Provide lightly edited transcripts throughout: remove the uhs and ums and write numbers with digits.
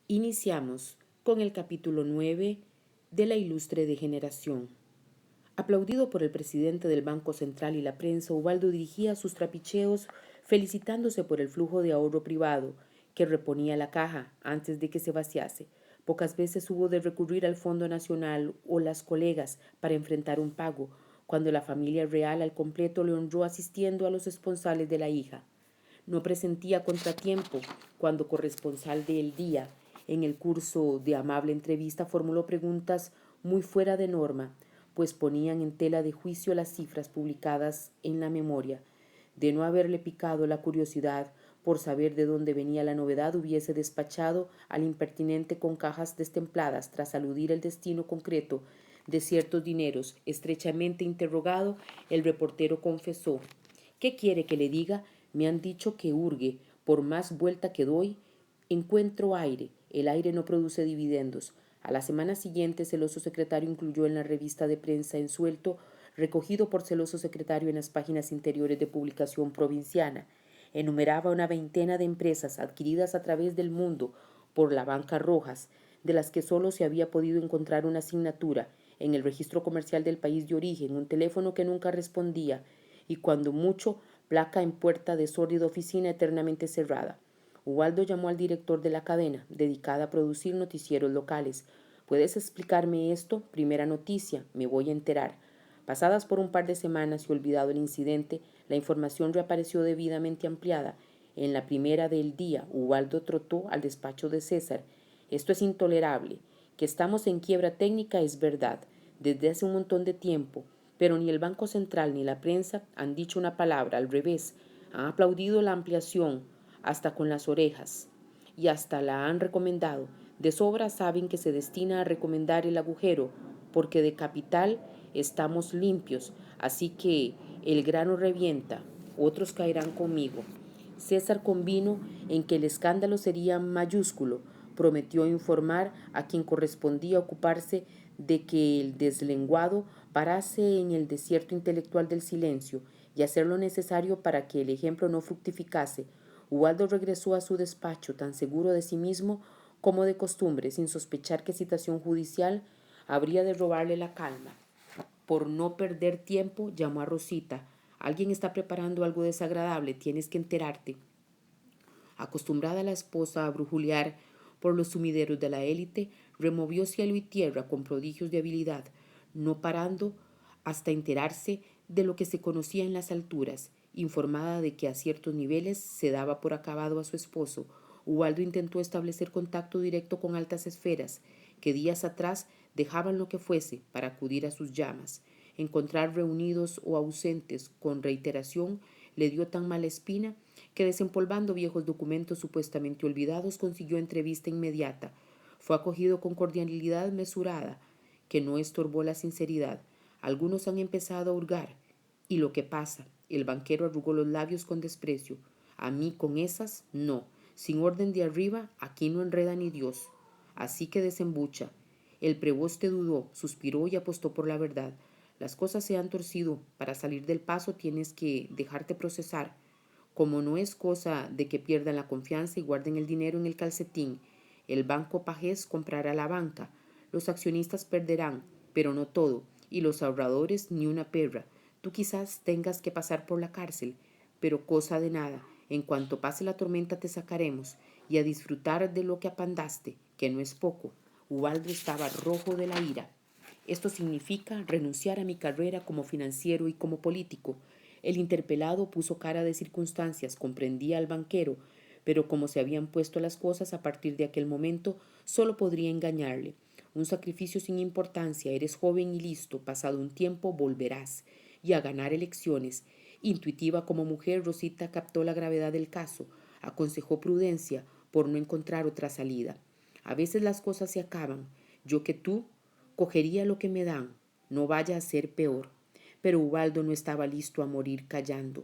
Iniciamos con el capítulo 9 de La Ilustre Degeneración. Aplaudido por el presidente del Banco Central y la prensa, Ubaldo dirigía sus trapicheos felicitándose por el flujo de ahorro privado que reponía la caja antes de que se vaciase. Pocas veces hubo de recurrir al Fondo Nacional o las colegas para enfrentar un pago, cuando la familia real al completo le honró asistiendo a los esponsales de la hija. No presentía contratiempo cuando corresponsal de El Día, en el curso de amable entrevista, formuló preguntas muy fuera de norma, pues ponían en tela de juicio las cifras publicadas en la memoria. De no haberle picado la curiosidad por saber de dónde venía la novedad, hubiese despachado al impertinente con cajas destempladas tras aludir el destino concreto de ciertos dineros. Estrechamente interrogado, el reportero confesó: ¿qué quiere que le diga? Me han dicho que hurgue. Por más vuelta que doy, encuentro aire. El aire no produce dividendos. A la semana siguiente, celoso secretario incluyó en la revista de prensa en suelto, recogido por celoso secretario en las páginas interiores de publicación provinciana. Enumeraba una veintena de empresas adquiridas a través del mundo por la banca Rojas, de las que solo se había podido encontrar una asignatura en el registro comercial del país de origen, un teléfono que nunca respondía y cuando mucho placa en puerta de sórdida oficina eternamente cerrada. Ubaldo llamó al director de la cadena, dedicada a producir noticieros locales. ¿Puedes explicarme esto? Primera noticia, me voy a enterar. Pasadas por un par de semanas y olvidado el incidente, la información reapareció debidamente ampliada. En la primera del día, Ubaldo trotó al despacho de César. Esto es intolerable. Que estamos en quiebra técnica es verdad, desde hace un montón de tiempo, pero ni el Banco Central ni la prensa han dicho una palabra, al revés, han aplaudido la ampliación, hasta con las orejas, y hasta la han recomendado. De sobra saben que se destina a recomendar el agujero, porque de capital estamos limpios, así que el grano revienta, otros caerán conmigo. César convino en que el escándalo sería mayúsculo, prometió informar a quien correspondía ocuparse de que el deslenguado parase en el desierto intelectual del silencio y hacer lo necesario para que el ejemplo no fructificase. Ubaldo regresó a su despacho tan seguro de sí mismo como de costumbre, sin sospechar que citación judicial habría de robarle la calma. Por no perder tiempo, llamó a Rosita. Alguien está preparando algo desagradable, tienes que enterarte. Acostumbrada la esposa a brujulear por los sumideros de la élite, removió cielo y tierra con prodigios de habilidad, no parando hasta enterarse de lo que se conocía en las alturas. Informada de que a ciertos niveles se daba por acabado a su esposo, Ubaldo intentó establecer contacto directo con altas esferas, que días atrás dejaban lo que fuese para acudir a sus llamas. Encontrar reunidos o ausentes con reiteración le dio tan mala espina que, desempolvando viejos documentos supuestamente olvidados, consiguió entrevista inmediata. Fue acogido con cordialidad mesurada, que no estorbó la sinceridad. Algunos han empezado a hurgar. ¿Y lo que pasa? El banquero arrugó los labios con desprecio. A mí con esas, no. Sin orden de arriba, aquí no enreda ni Dios. Así que desembucha. El preboste dudó, suspiró y apostó por la verdad. Las cosas se han torcido. Para salir del paso tienes que dejarte procesar. Como no es cosa de que pierdan la confianza y guarden el dinero en el calcetín, el banco pajés comprará la banca. Los accionistas perderán, pero no todo, y los ahorradores ni una perra. Tú quizás tengas que pasar por la cárcel, pero cosa de nada. En cuanto pase la tormenta te sacaremos, y a disfrutar de lo que apandaste, que no es poco. Ubaldo estaba rojo de la ira. Esto significa renunciar a mi carrera como financiero y como político. El interpelado puso cara de circunstancias, comprendía al banquero, pero como se habían puesto las cosas a partir de aquel momento, solo podría engañarle. Un sacrificio sin importancia, eres joven y listo, pasado un tiempo volverás. Y a ganar elecciones. Intuitiva como mujer, Rosita captó la gravedad del caso, aconsejó prudencia por no encontrar otra salida. A veces las cosas se acaban. Yo que tú cogería lo que me dan, no vaya a ser peor. Pero Ubaldo no estaba listo a morir callando,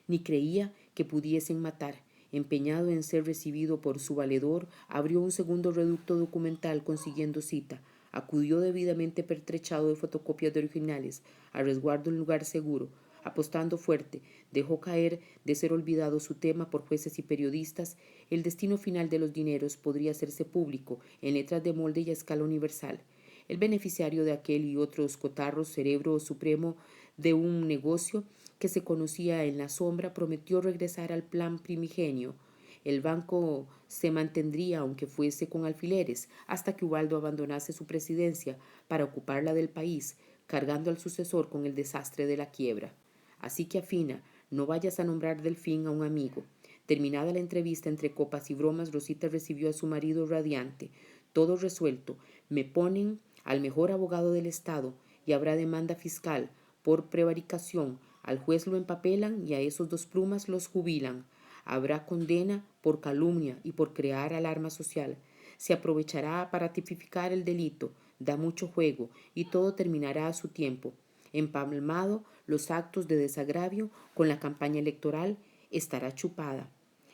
ni creía que pudiesen matar. Empeñado en ser recibido por su valedor, abrió un segundo reducto documental consiguiendo cita. Acudió debidamente pertrechado de fotocopias de originales, a resguardo en lugar seguro. apostando fuerte, dejó caer de ser olvidado su tema por jueces y periodistas. El destino final de los dineros podría hacerse público en letras de molde y a escala universal. El beneficiario de aquel y otros cotarros, cerebro supremo de un negocio que se conocía en la sombra, prometió regresar al plan primigenio. El banco se mantendría, aunque fuese con alfileres, hasta que Ubaldo abandonase su presidencia para ocupar la del país, cargando al sucesor con el desastre de la quiebra. Así que afina, no vayas a nombrar Delfín a un amigo. Terminada la entrevista entre copas y bromas, Rosita recibió a su marido radiante. Todo resuelto. Me ponen al mejor abogado del Estado y habrá demanda fiscal por prevaricación. Al juez lo empapelan y a esos dos plumas los jubilan. Habrá condena por calumnia y por crear alarma social. Se aprovechará para tipificar el delito, da mucho juego y todo terminará a su tiempo. Empalmado los actos de desagravio con la campaña electoral, estará chupada.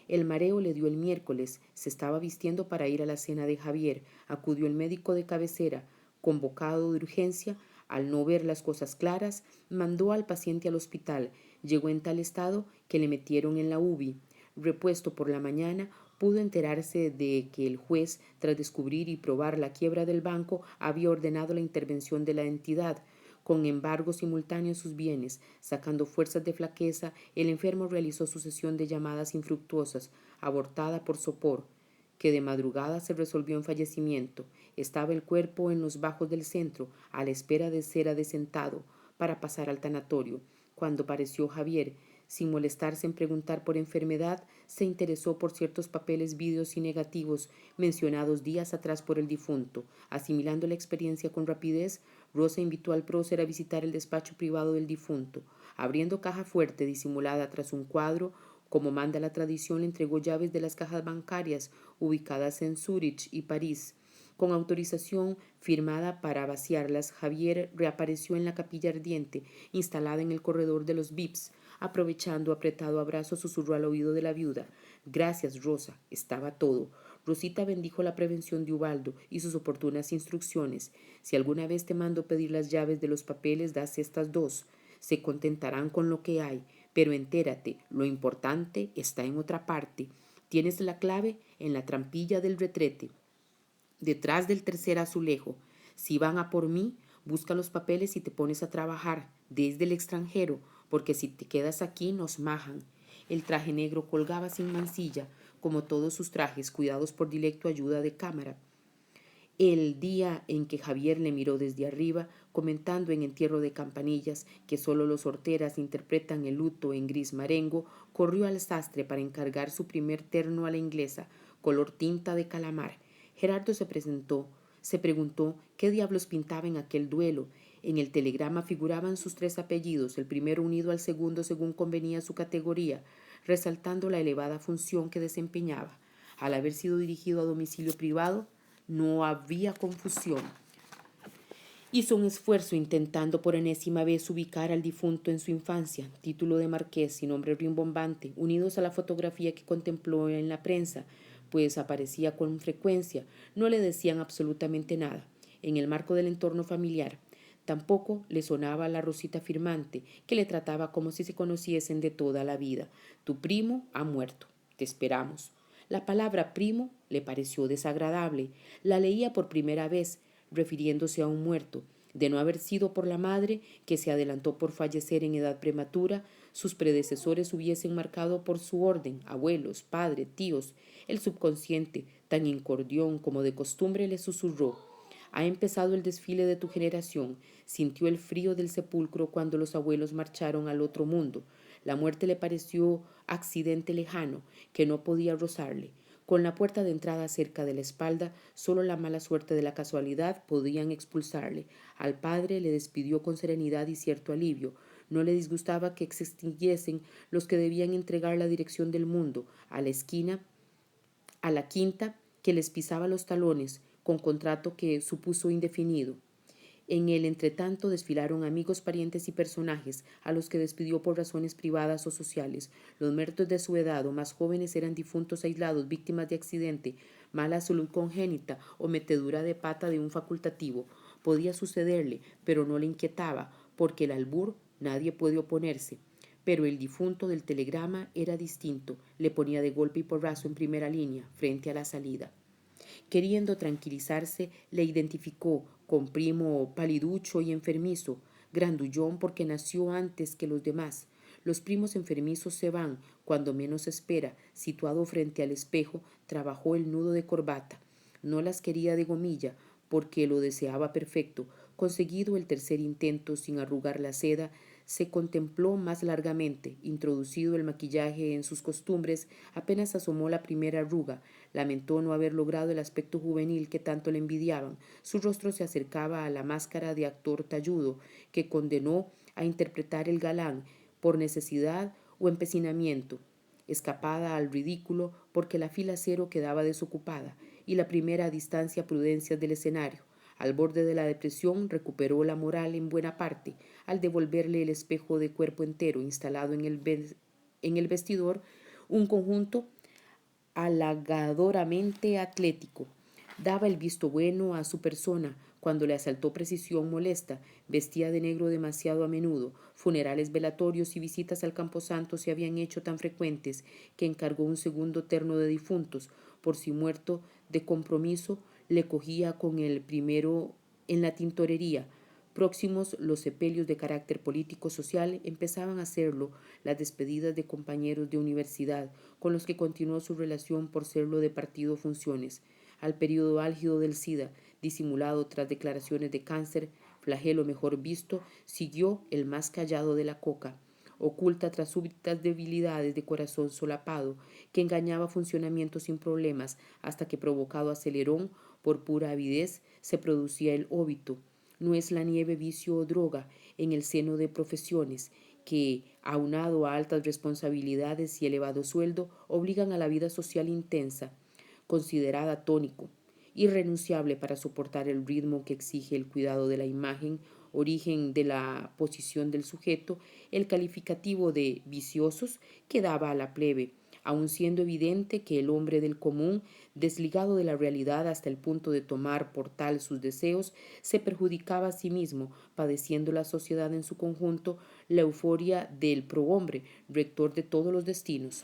El mareo le dio el miércoles, se estaba vistiendo para ir a la cena de Javier, acudió el médico de cabecera, convocado de urgencia, al no ver las cosas claras, mandó al paciente al hospital, llegó en tal estado que le metieron en la UBI. Repuesto por la mañana, pudo enterarse de que el juez, tras descubrir y probar la quiebra del banco, había ordenado la intervención de la entidad, con embargo simultáneo a sus bienes. Sacando fuerzas de flaqueza, el enfermo realizó sucesión de llamadas infructuosas, abortada por sopor, que de madrugada se resolvió en fallecimiento. Estaba el cuerpo en los bajos del centro, a la espera de ser adecentado para pasar al tanatorio. Cuando pareció Javier, sin molestarse en preguntar por enfermedad, se interesó por ciertos papeles, vídeos y negativos mencionados días atrás por el difunto. Asimilando la experiencia con rapidez, Rosa invitó al prócer a visitar el despacho privado del difunto. Abriendo caja fuerte disimulada tras un cuadro, como manda la tradición, le entregó llaves de las cajas bancarias ubicadas en Zúrich y París. Con autorización firmada para vaciarlas, Javier reapareció en la capilla ardiente, instalada en el corredor de los Vips. Aprovechando apretado abrazo, susurró al oído de la viuda: «Gracias, Rosa, estaba todo». Rosita bendijo la prevención de Ubaldo y sus oportunas instrucciones. «Si alguna vez te mando pedir las llaves de los papeles, das estas dos. Se contentarán con lo que hay, pero entérate, lo importante está en otra parte. Tienes la clave en la trampilla del retrete, detrás del tercer azulejo. Si van a por mí, busca los papeles y te pones a trabajar desde el extranjero, porque si te quedas aquí nos majan». El traje negro colgaba sin mancilla, como todos sus trajes, cuidados por directo ayuda de cámara. El día en que Javier le miró desde arriba, comentando en Entierro de Campanillas que solo los horteras interpretan el luto en gris marengo, corrió al sastre para encargar su primer terno a la inglesa, color tinta de calamar. Gerardo se preguntó qué diablos pintaba en aquel duelo. En el telegrama figuraban sus tres apellidos, el primero unido al segundo según convenía su categoría, resaltando la elevada función que desempeñaba. Al haber sido dirigido a domicilio privado, no había confusión. Hizo un esfuerzo intentando por enésima vez ubicar al difunto en su infancia, título de marqués y nombre rimbombante, unidos a la fotografía que contempló en la prensa, pues aparecía con frecuencia, no le decían absolutamente nada. En el marco del entorno familiar, tampoco le sonaba la Rosita firmante, que le trataba como si se conociesen de toda la vida. «Tu primo ha muerto. Te esperamos». La palabra primo le pareció desagradable. La leía por primera vez, refiriéndose a un muerto. De no haber sido por la madre, que se adelantó por fallecer en edad prematura, sus predecesores hubiesen marcado por su orden, abuelos, padre, tíos. El subconsciente, tan incordión como de costumbre, le susurró: «Ha empezado el desfile de tu generación». Sintió el frío del sepulcro cuando los abuelos marcharon al otro mundo. La muerte le pareció accidente lejano, que no podía rozarle. Con la puerta de entrada cerca de la espalda, solo la mala suerte de la casualidad podían expulsarle. Al padre le despidió con serenidad y cierto alivio. No le disgustaba que se extinguiesen los que debían entregar la dirección del mundo a la quinta que les pisaba los talones, con contrato que supuso indefinido. En el entretanto desfilaron amigos, parientes y personajes a los que despidió por razones privadas o sociales. Los muertos de su edad o más jóvenes eran difuntos aislados, víctimas de accidente, mala salud congénita o metedura de pata de un facultativo. Podía sucederle, pero no le inquietaba, porque el albur Nadie puede oponerse. Pero el difunto del telegrama era distinto. Le ponía de golpe y porrazo en primera línea, frente a la salida. Queriendo tranquilizarse, le identificó con primo paliducho y enfermizo, grandullón porque nació antes que los demás. Los primos enfermizos se van cuando menos espera. Situado frente al espejo, trabajó el nudo de corbata. No las quería de gomilla, porque lo deseaba perfecto. Conseguido el tercer intento sin arrugar la seda, se contempló más largamente. Introducido el maquillaje en sus costumbres, apenas asomó la primera arruga. Lamentó no haber logrado el aspecto juvenil que tanto le envidiaban. Su rostro se acercaba a la máscara de actor talludo que condenó a interpretar el galán por necesidad o empecinamiento, escapada al ridículo porque la fila cero quedaba desocupada y la primera a distancia prudencias del escenario. Al borde de la depresión, recuperó la moral en buena parte al devolverle el espejo de cuerpo entero instalado en el vestidor, un conjunto halagadoramente atlético. Daba el visto bueno a su persona cuando le asaltó precisión molesta. Vestía de negro demasiado a menudo. Funerales velatorios y visitas al camposanto se habían hecho tan frecuentes que encargó un segundo terno de difuntos. Por si muerto de compromiso, le cogía con el primero en la tintorería. Próximos los sepelios de carácter político-social, empezaban a hacerlo las despedidas de compañeros de universidad, con los que continuó su relación por serlo de partido funciones. Al periodo álgido del SIDA, disimulado tras declaraciones de cáncer, flagelo mejor visto, siguió el más callado de la coca, oculta tras súbitas debilidades de corazón solapado, que engañaba funcionamiento sin problemas, hasta que provocado acelerón por pura avidez, se producía el óbito. No es la nieve vicio o droga en el seno de profesiones que, aunado a altas responsabilidades y elevado sueldo, obligan a la vida social intensa, considerada tónico, irrenunciable para soportar el ritmo que exige el cuidado de la imagen, origen de la posición del sujeto, el calificativo de viciosos que daba a la plebe, aun siendo evidente que el hombre del común, desligado de la realidad hasta el punto de tomar por tal sus deseos, se perjudicaba a sí mismo, padeciendo la sociedad en su conjunto la euforia del prohombre, rector de todos los destinos.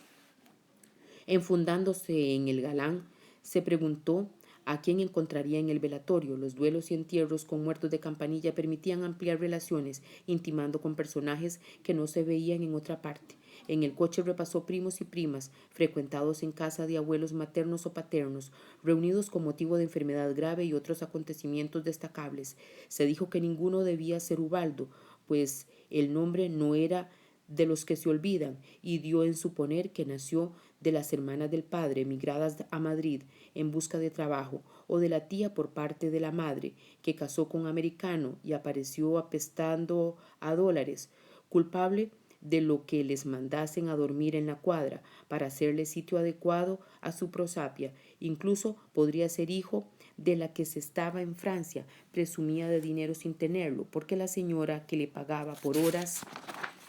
Enfundándose en el galán, se preguntó a quién encontraría en el velatorio. Los duelos y entierros con muertos de campanilla permitían ampliar relaciones, intimando con personajes que no se veían en otra parte. En el coche repasó primos y primas, frecuentados en casa de abuelos maternos o paternos, reunidos con motivo de enfermedad grave y otros acontecimientos destacables. Se dijo que ninguno debía ser Ubaldo, pues el nombre no era de los que se olvidan, y dio en suponer que nació de las hermanas del padre emigradas a Madrid en busca de trabajo, o de la tía por parte de la madre, que casó con americano y apareció apestando a dólares, culpable de lo que les mandasen a dormir en la cuadra para hacerle sitio adecuado a su prosapia. Incluso podría ser hijo de la que se estaba en Francia, presumía de dinero sin tenerlo, porque la señora que le pagaba por horas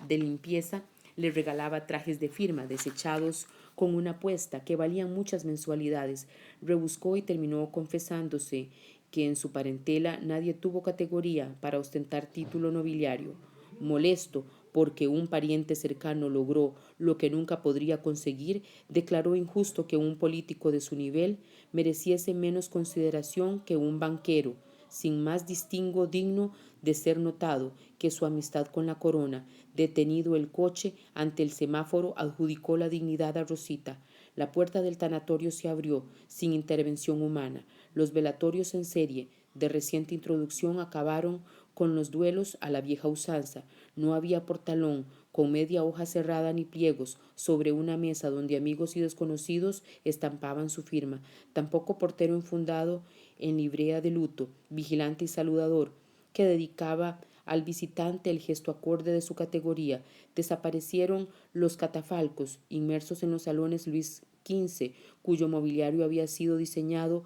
de limpieza le regalaba trajes de firma desechados con una apuesta que valían muchas mensualidades. Rebuscó y terminó confesándose que en su parentela nadie tuvo categoría para ostentar título nobiliario. Molesto porque un pariente cercano logró lo que nunca podría conseguir, declaró injusto que un político de su nivel mereciese menos consideración que un banquero, sin más distingo digno de ser notado que su amistad con la corona. Detenido el coche ante el semáforo, adjudicó la dignidad a Rosita. La puerta del tanatorio se abrió sin intervención humana. Los velatorios en serie de reciente introducción acabaron con los duelos a la vieja usanza. No había portalón con media hoja cerrada ni pliegos sobre una mesa donde amigos y desconocidos estampaban su firma. Tampoco portero enfundado en librea de luto, vigilante y saludador, que dedicaba al visitante el gesto acorde de su categoría. Desaparecieron los catafalcos inmersos en los salones Luis XV, cuyo mobiliario había sido diseñado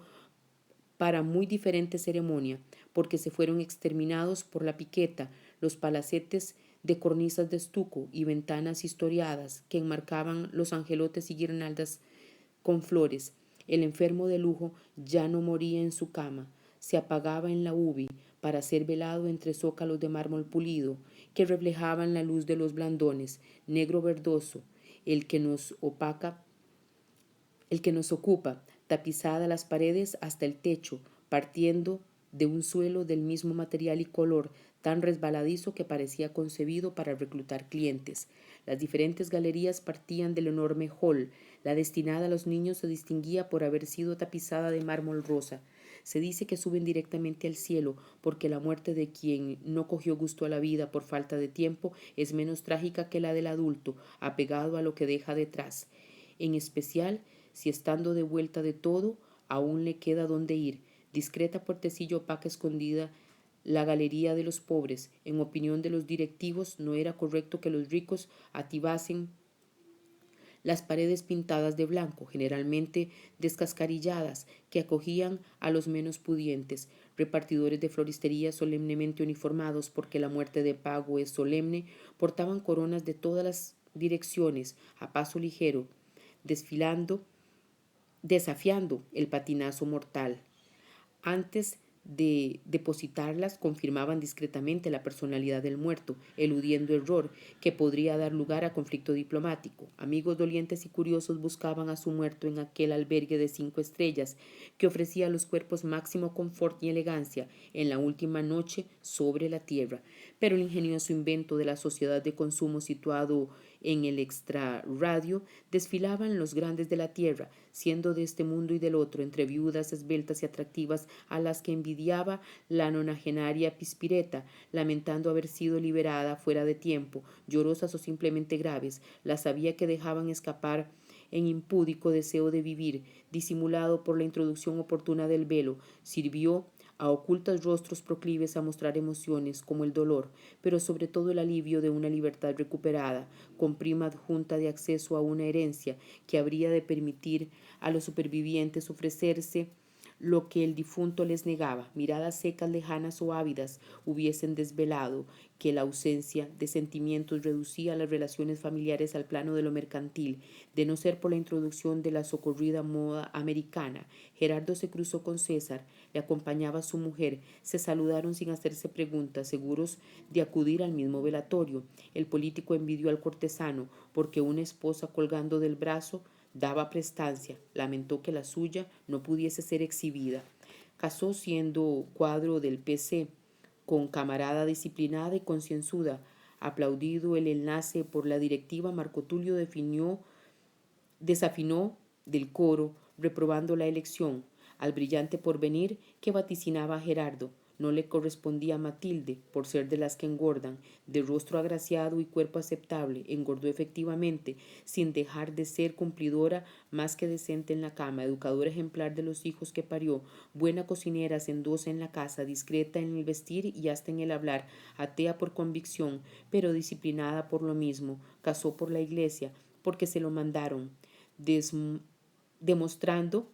para muy diferente ceremonia, porque se fueron exterminados por la piqueta los palacetes de cornisas de estuco y ventanas historiadas que enmarcaban los angelotes y guirnaldas con flores. El enfermo de lujo ya no moría en su cama, se apagaba en la ubi para ser velado entre zócalos de mármol pulido que reflejaban la luz de los blandones, negro verdoso, el que nos opaca, el que nos ocupa, tapizada las paredes hasta el techo, partiendo de un suelo del mismo material y color, tan resbaladizo que parecía concebido para reclutar clientes. Las diferentes galerías partían del enorme hall. La destinada a los niños se distinguía por haber sido tapizada de mármol rosa. Se dice que suben directamente al cielo, porque la muerte de quien no cogió gusto a la vida por falta de tiempo es menos trágica que la del adulto, apegado a lo que deja detrás. En especial, si estando de vuelta de todo, aún le queda donde ir. Discreta puertecilla opaca escondida la galería de los pobres. En opinión de los directivos, no era correcto que los ricos atibasen las paredes pintadas de blanco, generalmente descascarilladas, que acogían a los menos pudientes, repartidores de floristería solemnemente uniformados, porque la muerte de pago es solemne, portaban coronas de todas las direcciones, a paso ligero, desafiando el patinazo mortal. Antes de depositarlas, confirmaban discretamente la personalidad del muerto, eludiendo error que podría dar lugar a conflicto diplomático. Amigos dolientes y curiosos buscaban a su muerto en aquel albergue de 5 estrellas que ofrecía a los cuerpos máximo confort y elegancia en la última noche sobre la tierra. Pero el ingenioso invento de la sociedad de consumo situado en el extrarradio desfilaban los grandes de la tierra, siendo de este mundo y del otro, entre viudas esbeltas y atractivas a las que envidiaba la nonagenaria Pispireta, lamentando haber sido liberada fuera de tiempo, llorosas o simplemente graves, las sabía que dejaban escapar en impúdico deseo de vivir, disimulado por la introducción oportuna del velo, sirvió a ocultos rostros proclives a mostrar emociones como el dolor, pero sobre todo el alivio de una libertad recuperada, con prima adjunta de acceso a una herencia que habría de permitir a los supervivientes ofrecerse lo que el difunto les negaba. Miradas secas, lejanas o ávidas hubiesen desvelado que la ausencia de sentimientos reducía las relaciones familiares al plano de lo mercantil, de no ser por la introducción de la socorrida moda americana. Gerardo se cruzó con César, le acompañaba a su mujer, se saludaron sin hacerse preguntas, seguros de acudir al mismo velatorio. El político envidió al cortesano, porque una esposa colgando del brazo daba prestancia, lamentó que la suya no pudiese ser exhibida. Casó siendo cuadro del PC, con camarada disciplinada y concienzuda. Aplaudido el enlace por la directiva, Marco Tulio desafinó del coro, reprobando la elección. Al brillante porvenir que vaticinaba a Gerardo no le correspondía a Matilde, por ser de las que engordan, de rostro agraciado y cuerpo aceptable, engordó efectivamente, sin dejar de ser cumplidora más que decente en la cama, educadora ejemplar de los hijos que parió, buena cocinera, hacendosa en la casa, discreta en el vestir y hasta en el hablar, atea por convicción, pero disciplinada por lo mismo, casó por la iglesia, porque se lo mandaron, demostrando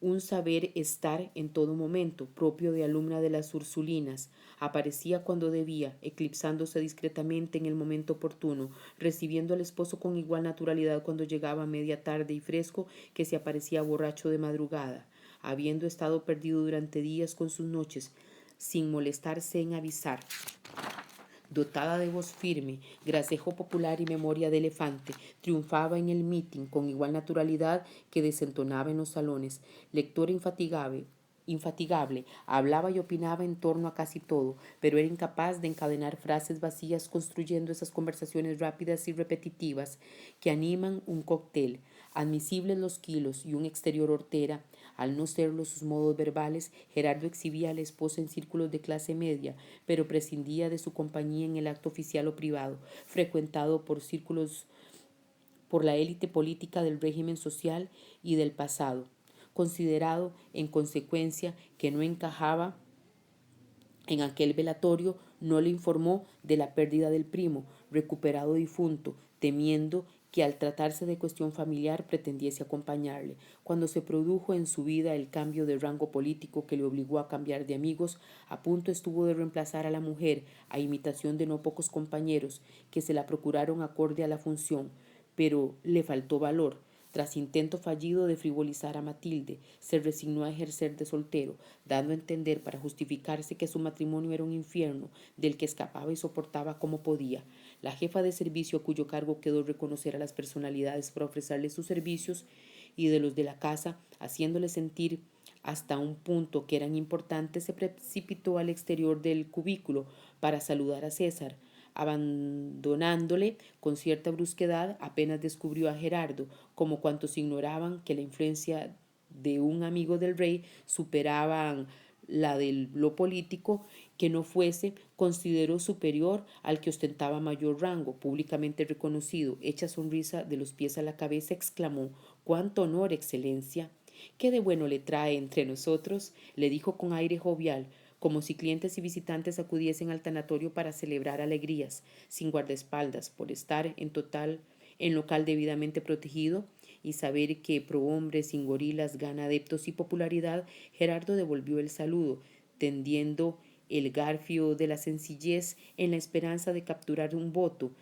un saber estar en todo momento, propio de alumna de las Ursulinas. Aparecía cuando debía, eclipsándose discretamente en el momento oportuno, recibiendo al esposo con igual naturalidad cuando llegaba a media tarde y fresco que se aparecía borracho de madrugada, habiendo estado perdido durante días con sus noches, sin molestarse en avisar. Dotada de voz firme, gracejo popular y memoria de elefante, triunfaba en el mitin con igual naturalidad que desentonaba en los salones. Lectora infatigable, hablaba y opinaba en torno a casi todo, pero era incapaz de encadenar frases vacías construyendo esas conversaciones rápidas y repetitivas que animan un cóctel. Admisibles los kilos y un exterior hortera, al no serlo sus modos verbales, Gerardo exhibía a la esposa en círculos de clase media, pero prescindía de su compañía en el acto oficial o privado, frecuentado por círculos por la élite política del régimen social y del pasado, considerado en consecuencia que no encajaba en aquel velatorio, no le informó de la pérdida del primo, recuperado difunto, temiendo que al tratarse de cuestión familiar pretendiese acompañarle. Cuando se produjo en su vida el cambio de rango político que le obligó a cambiar de amigos, a punto estuvo de reemplazar a la mujer, a imitación de no pocos compañeros que se la procuraron acorde a la función, pero le faltó valor. Tras intento fallido de frivolizar a Matilde, se resignó a ejercer de soltero, dando a entender para justificarse que su matrimonio era un infierno del que escapaba y soportaba como podía. La jefa de servicio, a cuyo cargo quedó reconocer a las personalidades para ofrecerles sus servicios, y de los de la casa, haciéndoles sentir hasta un punto que eran importantes, se precipitó al exterior del cubículo para saludar a César. Abandonándole con cierta brusquedad, apenas descubrió a Gerardo, como cuantos ignoraban que la influencia de un amigo del rey superaban la de lo político, que no fuese, consideró superior al que ostentaba mayor rango, públicamente reconocido. Hecha sonrisa de los pies a la cabeza, exclamó: «¡Cuánto honor, excelencia! ¿Qué de bueno le trae entre nosotros?», le dijo con aire jovial, como si clientes y visitantes acudiesen al tanatorio para celebrar alegrías, sin guardaespaldas, por estar en local debidamente protegido y saber que prohombre sin gorilas gana adeptos y popularidad. Gerardo devolvió el saludo, tendiendo el garfio de la sencillez en la esperanza de capturar un voto.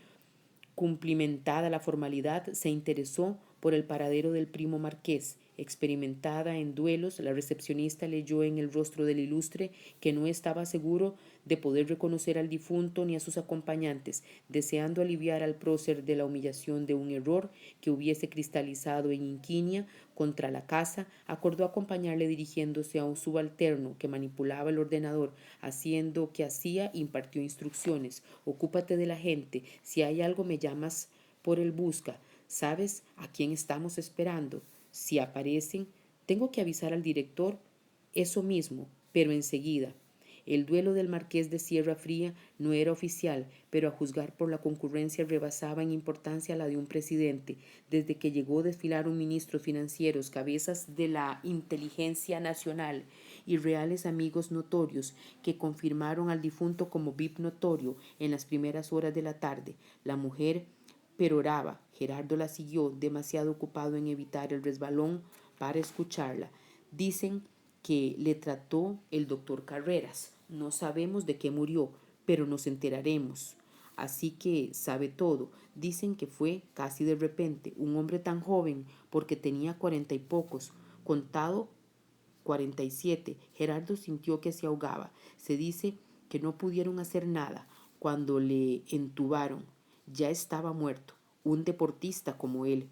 Cumplimentada la formalidad, se interesó por el paradero del primo marqués. Experimentada en duelos, la recepcionista leyó en el rostro del ilustre que no estaba seguro de poder reconocer al difunto ni a sus acompañantes. Deseando aliviar al prócer de la humillación de un error que hubiese cristalizado en inquinia contra la casa, acordó acompañarle dirigiéndose a un subalterno que manipulaba el ordenador. Haciendo que hacía, impartió instrucciones: «Ocúpate de la gente. Si hay algo, me llamas por el busca. ¿Sabes a quién estamos esperando? Si aparecen, tengo que avisar al director». «Eso mismo, pero enseguida». El duelo del marqués de Sierra Fría no era oficial, pero a juzgar por la concurrencia rebasaba en importancia la de un presidente. Desde que llegó desfilaron ministros financieros, cabezas de la inteligencia nacional y reales amigos notorios que confirmaron al difunto como VIP notorio en las primeras horas de la tarde. La mujer peroraba. Gerardo la siguió, demasiado ocupado en evitar el resbalón para escucharla. «Dicen que le trató el doctor Carreras. No sabemos de qué murió, pero nos enteraremos. Así que sabe todo. Dicen que fue casi de repente. Un hombre tan joven, porque tenía 40 y pocos, contado 47». Gerardo sintió que se ahogaba. Se dice que no pudieron hacer nada cuando le entubaron. Ya estaba muerto. Un deportista como él.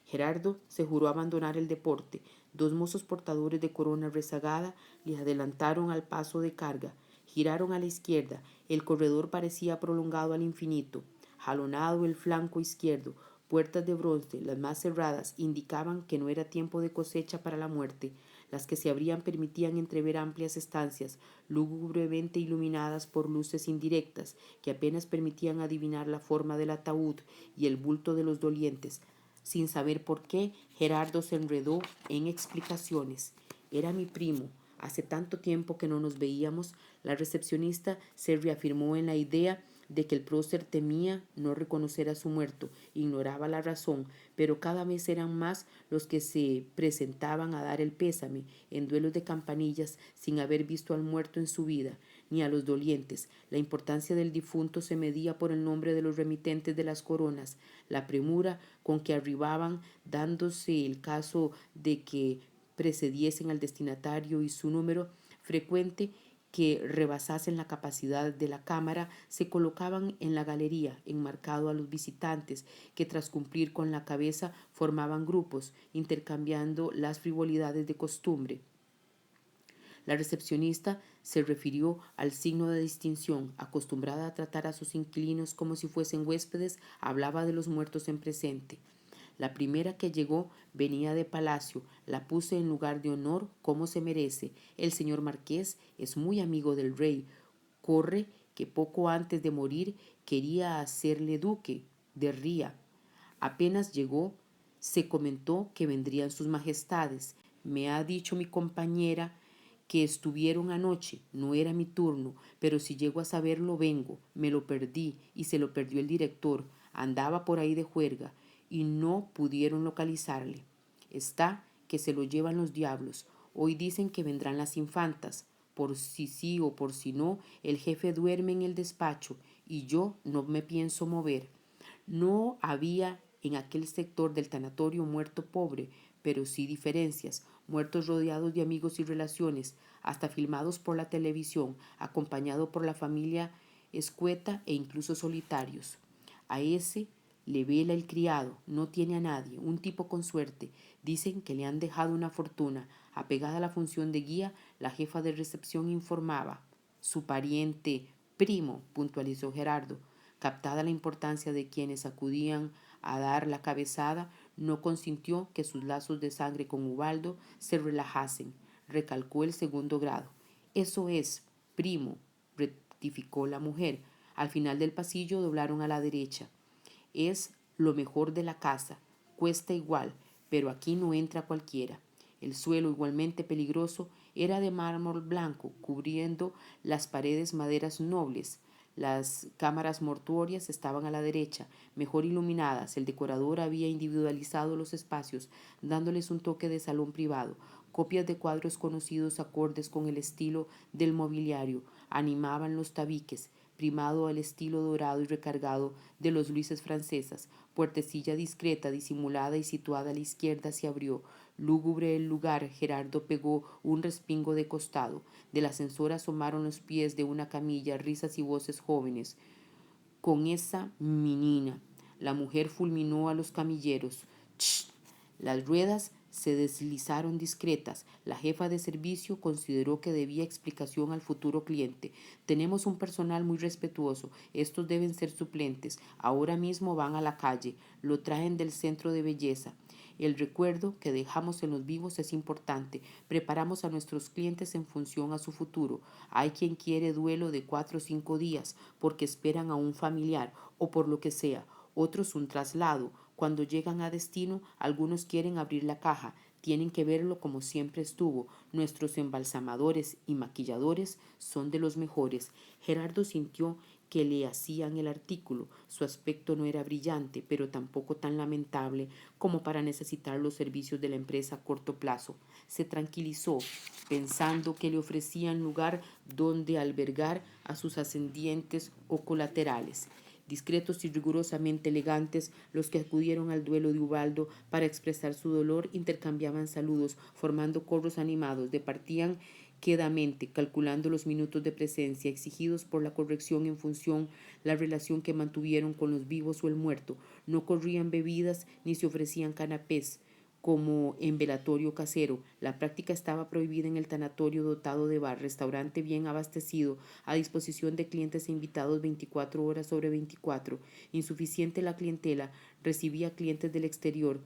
Gerardo se juró abandonar el deporte. Dos mozos portadores de corona rezagada le adelantaron al paso de carga. Giraron a la izquierda. El corredor parecía prolongado al infinito. Jalonado el flanco izquierdo. Puertas de bronce, las más cerradas, indicaban que no era tiempo de cosecha para la muerte. Las que se abrían permitían entrever amplias estancias, lúgubremente iluminadas por luces indirectas, que apenas permitían adivinar la forma del ataúd y el bulto de los dolientes. Sin saber por qué, Gerardo se enredó en explicaciones. «Era mi primo. Hace tanto tiempo que no nos veíamos». La recepcionista se reafirmó en la idea de que el prócer temía no reconocer a su muerto. Ignoraba la razón, pero cada vez eran más los que se presentaban a dar el pésame en duelos de campanillas sin haber visto al muerto en su vida, ni a los dolientes. La importancia del difunto se medía por el nombre de los remitentes de las coronas, la premura con que arribaban, dándose el caso de que precediesen al destinatario y su número frecuente que rebasasen la capacidad de la cámara, se colocaban en la galería, enmarcado a los visitantes, que tras cumplir con la cabeza formaban grupos, intercambiando las frivolidades de costumbre. La recepcionista se refirió al signo de distinción. Acostumbrada a tratar a sus inquilinos como si fuesen huéspedes, hablaba de los muertos en presente. La primera que llegó venía de palacio. La puse en lugar de honor como se merece. El señor marqués es muy amigo del rey. Corre que poco antes de morir quería hacerle duque de Ría. Apenas llegó, se comentó que vendrían sus majestades. Me ha dicho mi compañera que estuvieron anoche. No era mi turno, pero si llego a saberlo vengo. Me lo perdí y se lo perdió el director. Andaba por ahí de juerga y no pudieron localizarle. Está que se lo llevan los diablos. Hoy dicen que vendrán las infantas. Por si sí o por si no, el jefe duerme en el despacho y yo no me pienso mover. No había en aquel sector del tanatorio muerto pobre, pero sí diferencias, muertos rodeados de amigos y relaciones, hasta filmados por la televisión, acompañado por la familia escueta e incluso solitarios. A ese le vela el criado, no tiene a nadie, un tipo con suerte. Dicen que le han dejado una fortuna. Apegada a la función de guía, la jefa de recepción informaba. Su pariente, primo, puntualizó Gerardo. Captada la importancia de quienes acudían a dar la cabezada, no consintió que sus lazos de sangre con Ubaldo se relajasen. Recalcó el segundo grado. Eso es, primo, rectificó la mujer. Al final del pasillo doblaron a la derecha. Es lo mejor de la casa, cuesta igual, pero aquí no entra cualquiera. El suelo, igualmente peligroso, era de mármol blanco, cubriendo las paredes maderas nobles. Las cámaras mortuorias estaban a la derecha, mejor iluminadas. El decorador había individualizado los espacios, dándoles un toque de salón privado. Copias de cuadros conocidos acordes con el estilo del mobiliario animaban los tabiques, primado al estilo dorado y recargado de los luises francesas. Puertecilla discreta, disimulada y situada a la izquierda se abrió. Lúgubre el lugar, Gerardo pegó un respingo de costado. Del ascensor asomaron los pies de una camilla, risas y voces jóvenes. Con esa menina. La mujer fulminó a los camilleros. ¡Ch! Las ruedas se deslizaron discretas. La jefa de servicio consideró que debía explicación al futuro cliente. Tenemos un personal muy respetuoso. Estos deben ser suplentes. Ahora mismo van a la calle. Lo traen del centro de belleza. El recuerdo que dejamos en los vivos es importante. Preparamos a nuestros clientes en función a su futuro. Hay quien quiere duelo de 4 o 5 días porque esperan a un familiar o por lo que sea. Otros un traslado. Cuando llegan a destino, algunos quieren abrir la caja. Tienen que verlo como siempre estuvo. Nuestros embalsamadores y maquilladores son de los mejores. Gerardo sintió que le hacían el artículo. Su aspecto no era brillante, pero tampoco tan lamentable como para necesitar los servicios de la empresa a corto plazo. Se tranquilizó, pensando que le ofrecían lugar donde albergar a sus ascendientes o colaterales. Discretos y rigurosamente elegantes, los que acudieron al duelo de Ubaldo para expresar su dolor intercambiaban saludos, formando corros animados, departían quedamente, calculando los minutos de presencia exigidos por la corrección en función la relación que mantuvieron con los vivos o el muerto. No corrían bebidas ni se ofrecían canapés como en velatorio casero. La práctica estaba prohibida en el tanatorio dotado de bar, restaurante bien abastecido, a disposición de clientes e invitados 24 horas sobre 24. Insuficiente la clientela, recibía clientes del exterior,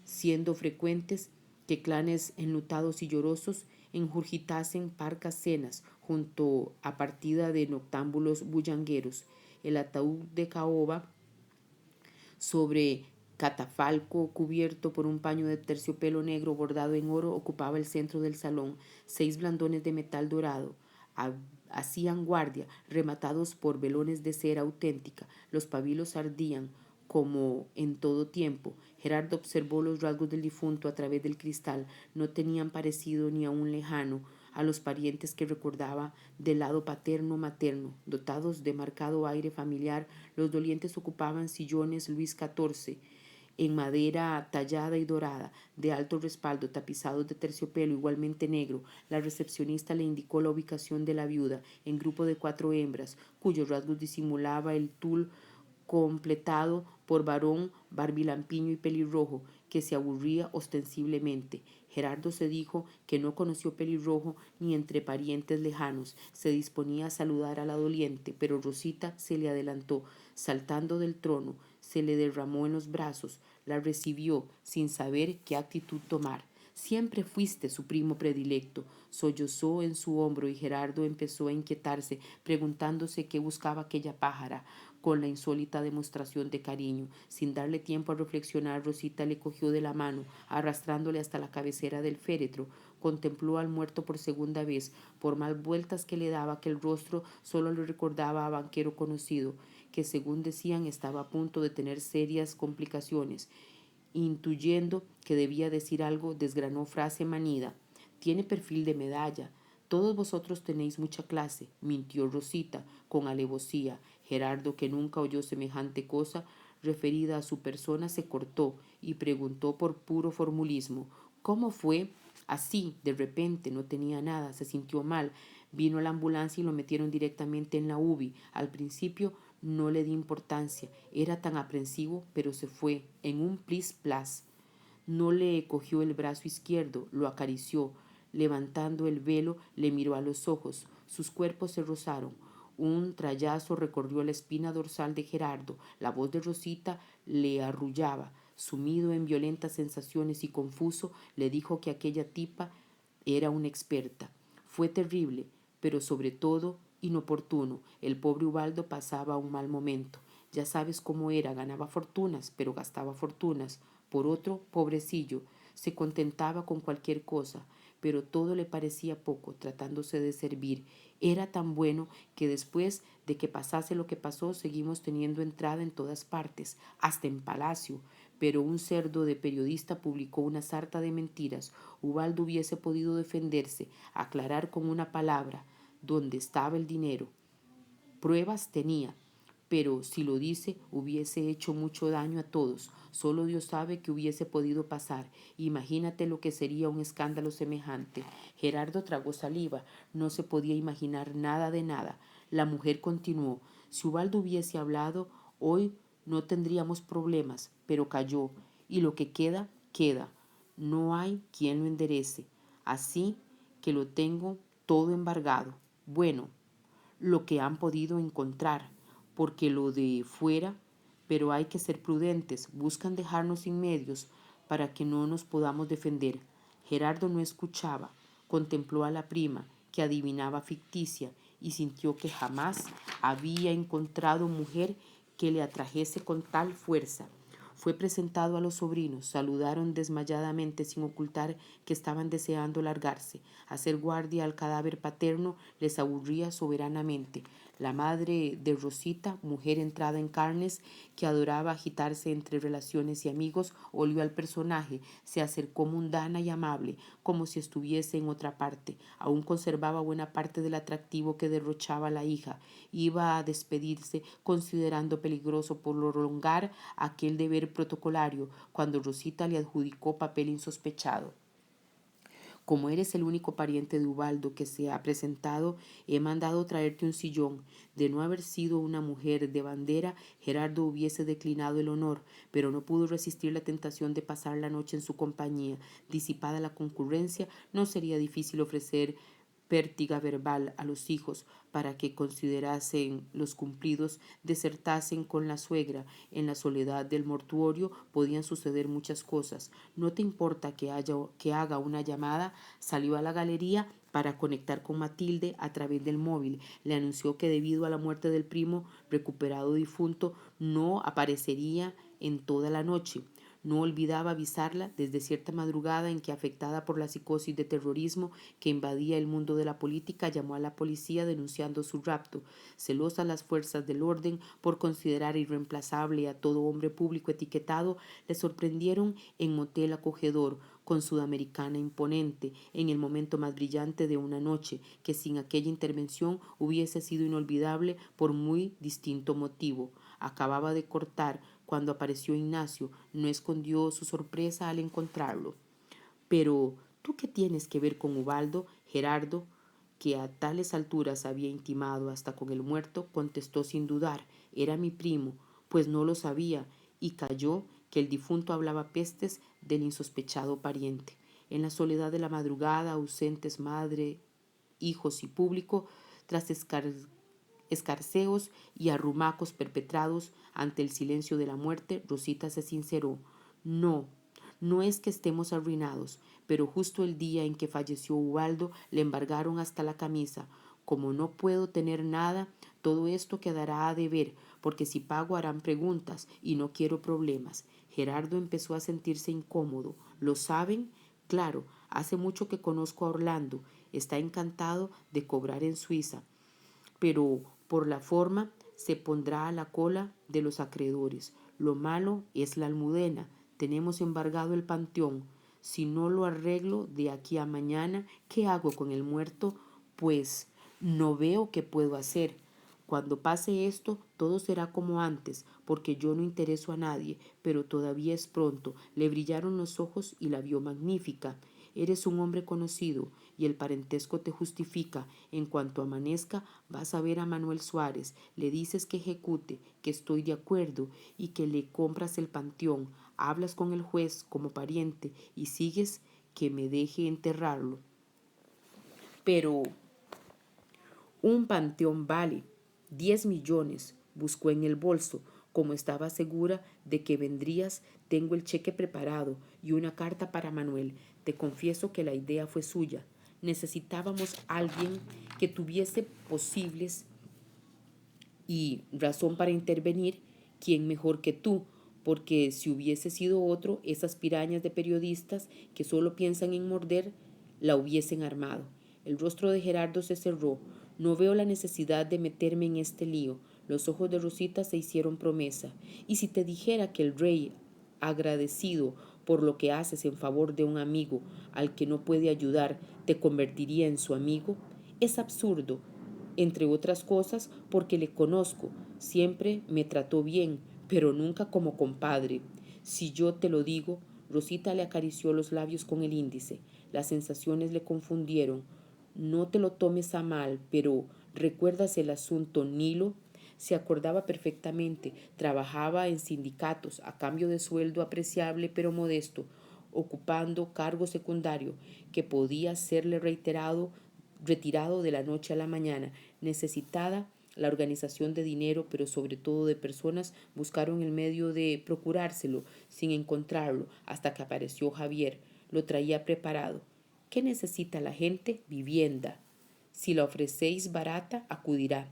siendo frecuentes que clanes enlutados y llorosos enjurgitasen parcas cenas junto a partida de noctámbulos bullangueros. El ataúd de caoba sobre catafalco cubierto por un paño de terciopelo negro bordado en oro ocupaba el centro del salón. 6 blandones de metal dorado hacían guardia, rematados por velones de cera auténtica. Los pabilos ardían como en todo tiempo. Gerardo observó los rasgos del difunto a través del cristal. No tenían parecido ni aún lejano a los parientes que recordaba del lado paterno-materno. Dotados de marcado aire familiar, los dolientes ocupaban sillones Luis XIV en madera tallada y dorada, de alto respaldo, tapizados de terciopelo igualmente negro. La recepcionista le indicó la ubicación de la viuda, en grupo de 4 hembras, cuyos rasgos disimulaba el tul completado por varón barbilampiño y pelirrojo, que se aburría ostensiblemente. Gerardo se dijo que no conoció pelirrojo ni entre parientes lejanos. Se disponía a saludar a la doliente, pero Rosita se le adelantó, saltando del trono, se le derramó en los brazos, la recibió sin saber qué actitud tomar. Siempre fuiste su primo predilecto, sollozó en su hombro y Gerardo empezó a inquietarse, preguntándose qué buscaba aquella pájara con la insólita demostración de cariño. Sin darle tiempo a reflexionar, Rosita le cogió de la mano, arrastrándole hasta la cabecera del féretro. Contempló al muerto por segunda vez. Por más vueltas que le daba aquel rostro, solo le recordaba a banquero conocido, que según decían estaba a punto de tener serias complicaciones. Intuyendo que debía decir algo, desgranó frase manida. Tiene perfil de medalla. Todos vosotros tenéis mucha clase, mintió Rosita con alevosía. Gerardo, que nunca oyó semejante cosa, referida a su persona se cortó y preguntó por puro formulismo: ¿cómo fue? Así, de repente, no tenía nada, se sintió mal. Vino la ambulancia y lo metieron directamente en la UBI. Al principio no le di importancia, era tan aprensivo, pero se fue en un plis-plas. No le cogió el brazo izquierdo, lo acarició. Levantando el velo, le miró a los ojos. Sus cuerpos se rozaron. Un trayazo recorrió la espina dorsal de Gerardo. La voz de Rosita le arrullaba. Sumido en violentas sensaciones y confuso, le dijo que aquella tipa era una experta. Fue terrible, pero sobre todo inoportuno. El pobre Ubaldo pasaba un mal momento. Ya sabes cómo era, ganaba fortunas, pero gastaba fortunas. Por otro, pobrecillo, se contentaba con cualquier cosa, pero todo le parecía poco, tratándose de servir. Era tan bueno que después de que pasase lo que pasó, seguimos teniendo entrada en todas partes, hasta en Palacio. Pero un cerdo de periodista publicó una sarta de mentiras. Ubaldo hubiese podido defenderse, aclarar con una palabra dónde estaba el dinero. Pruebas tenía, pero si lo dice hubiese hecho mucho daño a todos. Solo Dios sabe qué hubiese podido pasar. Imagínate lo que sería un escándalo semejante. Gerardo tragó saliva, no se podía imaginar nada de nada. La mujer continuó: si Ubaldo hubiese hablado, hoy no tendríamos problemas, pero calló, y lo que queda, queda. No hay quien lo enderece. Así que lo tengo todo embargado. Bueno, lo que han podido encontrar, porque lo de fuera, pero hay que ser prudentes, buscan dejarnos sin medios para que no nos podamos defender. Gerardo no escuchaba, contempló a la prima, que adivinaba ficticia, y sintió que jamás había encontrado mujer que le atrajese con tal fuerza. Fue presentado a los sobrinos, saludaron desmayadamente sin ocultar que estaban deseando largarse. Hacer guardia al cadáver paterno les aburría soberanamente. La madre de Rosita, mujer entrada en carnes, que adoraba agitarse entre relaciones y amigos, olió al personaje, se acercó mundana y amable, como si estuviese en otra parte. Aún conservaba buena parte del atractivo que derrochaba la hija. Iba a despedirse, considerando peligroso prolongar aquel deber protocolario, cuando Rosita le adjudicó papel insospechado. Como eres el único pariente de Ubaldo que se ha presentado, he mandado traerte un sillón. De no haber sido una mujer de bandera, Gerardo hubiese declinado el honor, pero no pudo resistir la tentación de pasar la noche en su compañía. Disipada la concurrencia, no sería difícil ofrecer pértiga verbal a los hijos para que considerasen los cumplidos, desertasen con la suegra. En la soledad del mortuorio podían suceder muchas cosas. ¿No te importa que haga una llamada? Salió a la galería para conectar con Matilde a través del móvil. Le anunció que debido a la muerte del primo recuperado difunto no aparecería en toda la noche. No olvidaba avisarla desde cierta madrugada en que, afectada por la psicosis de terrorismo que invadía el mundo de la política, llamó a la policía denunciando su rapto. Celosas las fuerzas del orden por considerar irreemplazable a todo hombre público etiquetado, le sorprendieron en motel acogedor, con sudamericana imponente, en el momento más brillante de una noche que sin aquella intervención hubiese sido inolvidable por muy distinto motivo. Acababa de cortar cuando apareció Ignacio. No escondió su sorpresa al encontrarlo. Pero, ¿tú qué tienes que ver con Ubaldo? Gerardo, que a tales alturas había intimado hasta con el muerto, contestó sin dudar: era mi primo, pues no lo sabía, y calló que el difunto hablaba pestes del insospechado pariente. En la soledad de la madrugada, ausentes madre, hijos y público, tras escarceos y arrumacos perpetrados ante el silencio de la muerte, Rosita se sinceró: no, no es que estemos arruinados, pero justo el día en que falleció Ubaldo le embargaron hasta la camisa. Como no puedo tener nada, todo esto quedará a deber, porque si pago harán preguntas y no quiero problemas. Gerardo empezó a sentirse incómodo. ¿Lo saben? Claro, hace mucho que conozco a Orlando. Está encantado de cobrar en Suiza, pero por la forma se pondrá a la cola de los acreedores. Lo malo es la almudena. Tenemos embargado el panteón. Si no lo arreglo de aquí a mañana, ¿qué hago con el muerto? Pues no veo qué puedo hacer. Cuando pase esto, todo será como antes, porque yo no intereso a nadie, pero todavía es pronto. Le brillaron los ojos y la vio magnífica. Eres un hombre conocido y el parentesco te justifica. En cuanto amanezca, vas a ver a Manuel Suárez. Le dices que ejecute, que estoy de acuerdo y que le compras el panteón. Hablas con el juez como pariente y sigues que me deje enterrarlo. Pero un panteón vale 10 millones. Buscó en el bolso. Como estaba segura de que vendrías, tengo el cheque preparado y una carta para Manuel. Te confieso que la idea fue suya. Necesitábamos alguien que tuviese posibles y razón para intervenir. ¿Quién mejor que tú? Porque si hubiese sido otro, esas pirañas de periodistas que solo piensan en morder, la hubiesen armado. El rostro de Gerardo se cerró. No veo la necesidad de meterme en este lío. Los ojos de Rosita se hicieron promesa. ¿Y si te dijera que el rey, agradecido por lo que haces en favor de un amigo al que no puede ayudar, te convertiría en su amigo? Es absurdo, entre otras cosas porque le conozco. Siempre me trató bien, pero nunca como compadre. Si yo te lo digo, Rosita le acarició los labios con el índice. Las sensaciones le confundieron. No te lo tomes a mal, pero ¿recuerdas el asunto Nilo? Se acordaba perfectamente. Trabajaba en sindicatos a cambio de sueldo apreciable pero modesto, ocupando cargo secundario que podía serle retirado de la noche a la mañana. Necesitada la organización de dinero, pero sobre todo de personas, buscaron el medio de procurárselo sin encontrarlo hasta que apareció Javier. Lo traía preparado. ¿Qué necesita la gente? Vivienda. Si la ofrecéis barata, acudirá.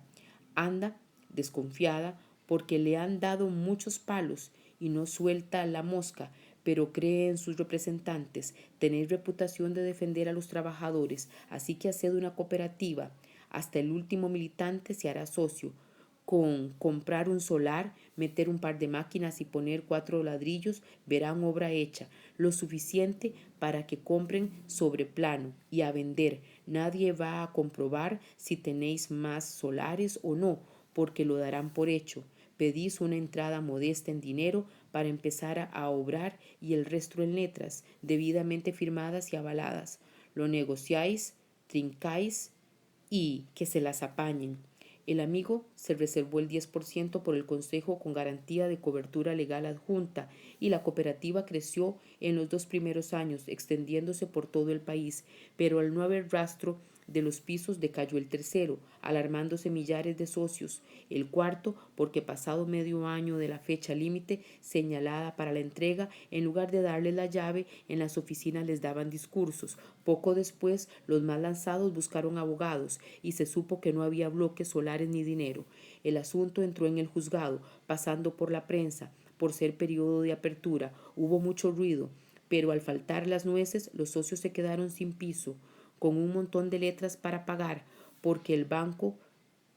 Anda desconfiada porque le han dado muchos palos y no suelta la mosca, pero cree en sus representantes. Tenéis reputación de defender a los trabajadores, así que haced una cooperativa. Hasta el último militante se hará socio. Con comprar un solar, meter un par de máquinas y poner 4 ladrillos, verán obra hecha, lo suficiente para que compren sobre plano y a vender. Nadie va a comprobar si tenéis más solares o no, porque lo darán por hecho. Pedís una entrada modesta en dinero para empezar a obrar y el resto en letras, debidamente firmadas y avaladas. Lo negociáis, trincáis y que se las apañen. El amigo se reservó el 10% por el consejo con garantía de cobertura legal adjunta y la cooperativa creció en los 2 primeros años, extendiéndose por todo el país, pero al no haber rastro de los pisos decayó el tercero, alarmándose millares de socios. El cuarto, porque pasado medio año de la fecha límite señalada para la entrega, en lugar de darles la llave, en las oficinas les daban discursos. Poco después, los más lanzados buscaron abogados y se supo que no había bloques solares ni dinero. El asunto entró en el juzgado, pasando por la prensa, por ser periodo de apertura. Hubo mucho ruido, pero al faltar las nueces, los socios se quedaron sin piso, con un montón de letras para pagar, porque el banco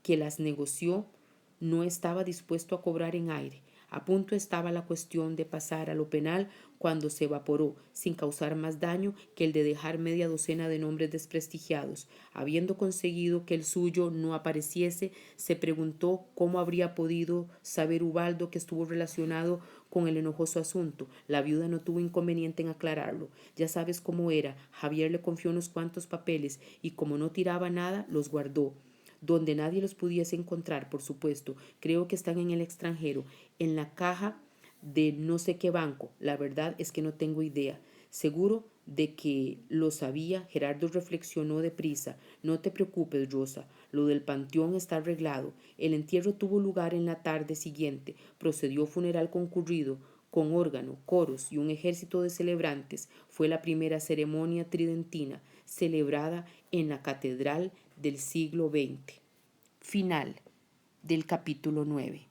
que las negoció no estaba dispuesto a cobrar en aire. A punto estaba la cuestión de pasar a lo penal cuando se evaporó, sin causar más daño que el de dejar media docena de nombres desprestigiados. Habiendo conseguido que el suyo no apareciese, se preguntó cómo habría podido saber Ubaldo que estuvo relacionado con el enojoso asunto. La viuda no tuvo inconveniente en aclararlo. Ya sabes cómo era. Javier le confió unos cuantos papeles y como no tiraba nada, los guardó donde nadie los pudiese encontrar, por supuesto. Creo que están en el extranjero, en la caja de no sé qué banco. La verdad es que no tengo idea. Seguro de que lo sabía, Gerardo reflexionó deprisa. No te preocupes, Rosa. Lo del panteón está arreglado. El entierro tuvo lugar en la tarde siguiente. Procedió funeral concurrido, con órgano, coros y un ejército de celebrantes. Fue la primera ceremonia tridentina, celebrada en la catedral del siglo XX. Final del capítulo 9.